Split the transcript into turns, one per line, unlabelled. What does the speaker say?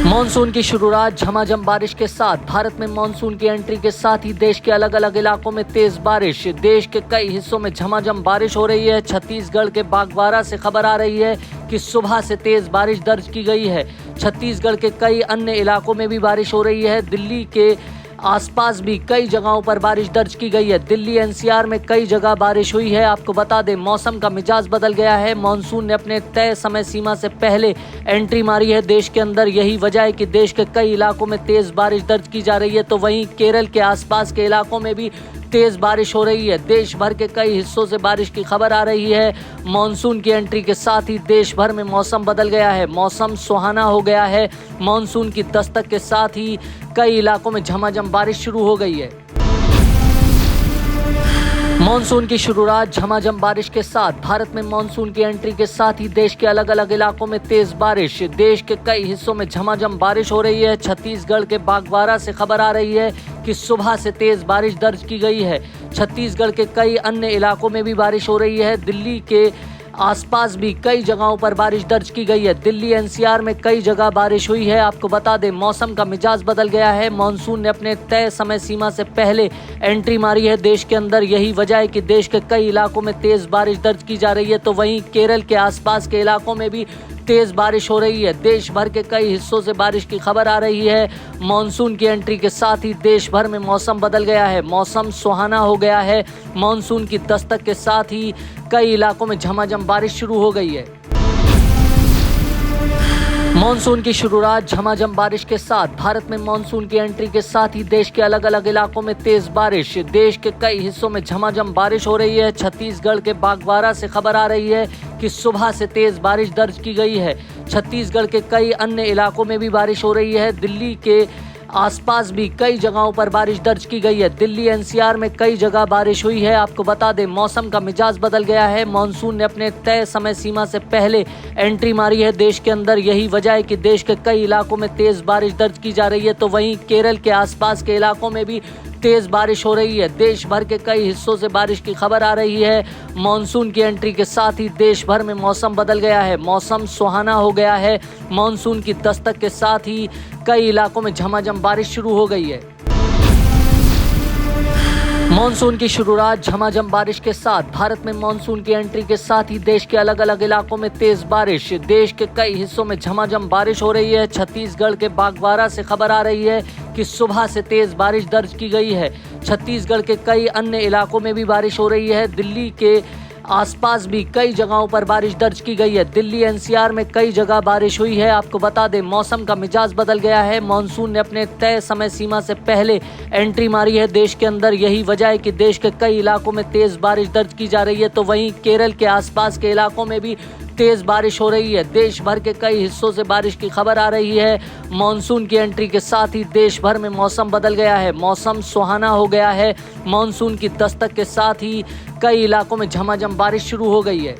Monsoon की शुरुआत झमाझम बारिश के साथ। भारत में मॉनसून की एंट्री के साथ ही देश के अलग अलग इलाकों में तेज बारिश। देश के कई हिस्सों में झमाझम बारिश हो रही है। छत्तीसगढ़ के बागबाहरा से खबर आ रही है कि सुबह से तेज बारिश दर्ज की गई है। छत्तीसगढ़ के कई अन्य इलाकों में भी बारिश हो रही है। दिल्ली के आसपास भी कई जगहों पर बारिश दर्ज की गई है। दिल्ली एनसीआर में कई जगह बारिश हुई है। आपको बता दें, मौसम का मिजाज बदल गया है। मॉनसून ने अपने तय समय सीमा से पहले एंट्री मारी है देश के अंदर। यही वजह है कि देश के कई इलाकों में तेज बारिश दर्ज की जा रही है। तो वहीं केरल के आसपास के इलाकों में भी तेज बारिश हो रही है। देश भर के कई हिस्सों से बारिश की खबर आ रही है। मॉनसून की एंट्री के साथ ही देश भर में मौसम बदल गया है। मौसम सुहाना हो गया है। मॉनसून की दस्तक के साथ ही कई इलाकों में झमाझम बारिश शुरू हो गई है। मॉनसून की शुरुआत झमाझम बारिश के साथ। भारत में मॉनसून की एंट्री के साथ ही देश के अलग अलग इलाकों में तेज बारिश। देश के कई हिस्सों में झमाझम बारिश हो रही है। छत्तीसगढ़ के बागबाहरा से खबर आ रही है कि सुबह से तेज बारिश दर्ज की गई है। छत्तीसगढ़ के कई अन्य इलाकों में भी बारिश हो रही है। दिल्ली के आसपास भी कई जगहों पर बारिश दर्ज की गई है। दिल्ली एनसीआर में कई जगह बारिश हुई है। आपको बता दें, मौसम का मिजाज बदल गया है। मॉनसून ने अपने तय समय सीमा से पहले एंट्री मारी है देश के अंदर। यही वजह है कि देश के कई इलाकों में तेज बारिश दर्ज की जा रही है। तो वहीं केरल के आसपास के इलाकों में भी तेज बारिश हो रही है। देश भर के कई हिस्सों से बारिश की खबर आ रही है। मॉनसून की एंट्री के साथ ही देश भर में मौसम बदल गया है। मौसम सुहाना हो गया है। मॉनसून की दस्तक के साथ ही कई इलाकों में झमाझम बारिश शुरू हो गई है। मॉनसून की शुरुआत झमाझम बारिश के साथ। भारत में मॉनसून की एंट्री के साथ ही देश के अलग अलग इलाकों में तेज बारिश। देश के कई हिस्सों में झमाझम बारिश हो रही है। छत्तीसगढ़ के बागबाहरा से खबर आ रही है कि सुबह से तेज बारिश दर्ज की गई है। छत्तीसगढ़ के कई अन्य इलाकों में भी बारिश हो रही है। दिल्ली के आसपास भी कई जगहों पर बारिश दर्ज की गई है। दिल्ली एनसीआर में कई जगह बारिश हुई है। आपको बता दें, मौसम का मिजाज बदल गया है। मॉनसून ने अपने तय समय सीमा से पहले एंट्री मारी है देश के अंदर। यही वजह है कि देश के कई इलाकों में तेज बारिश दर्ज की जा रही है। तो वहीं केरल के आसपास के इलाकों में भी तेज बारिश हो रही है। देश भर के कई हिस्सों से बारिश की खबर आ रही है। मॉनसून की एंट्री के साथ ही देश भर में मौसम बदल गया है। मौसम सुहाना हो गया है। मॉनसून की दस्तक के साथ ही कई इलाकों में झमाझम बारिश शुरू हो गई है। मॉनसून की शुरुआत झमाझम बारिश के साथ। भारत में मॉनसून की एंट्री के साथ ही देश के अलग अलग इलाकों में तेज बारिश। देश के कई हिस्सों में झमाझम बारिश हो रही है। छत्तीसगढ़ के बागबाहरा से खबर आ रही है कि सुबह से तेज बारिश दर्ज की गई है। छत्तीसगढ़ के कई अन्य इलाकों में भी बारिश हो रही है। दिल्ली के आसपास भी कई जगहों पर बारिश दर्ज की गई है। दिल्ली एनसीआर में कई जगह बारिश हुई है। आपको बता दें, मौसम का मिजाज बदल गया है। मॉनसून ने अपने तय समय सीमा से पहले एंट्री मारी है देश के अंदर। यही वजह है कि देश के कई इलाकों में तेज बारिश दर्ज की जा रही है। तो वहीं केरल के आसपास के इलाकों में भी तेज बारिश हो रही है। देश भर के कई हिस्सों से बारिश की खबर आ रही है। मॉनसून की एंट्री के साथ ही देश भर में मौसम बदल गया है। मौसम सुहाना हो गया है। मॉनसून की दस्तक के साथ ही कई इलाकों में झमाझम बारिश शुरू हो गई है।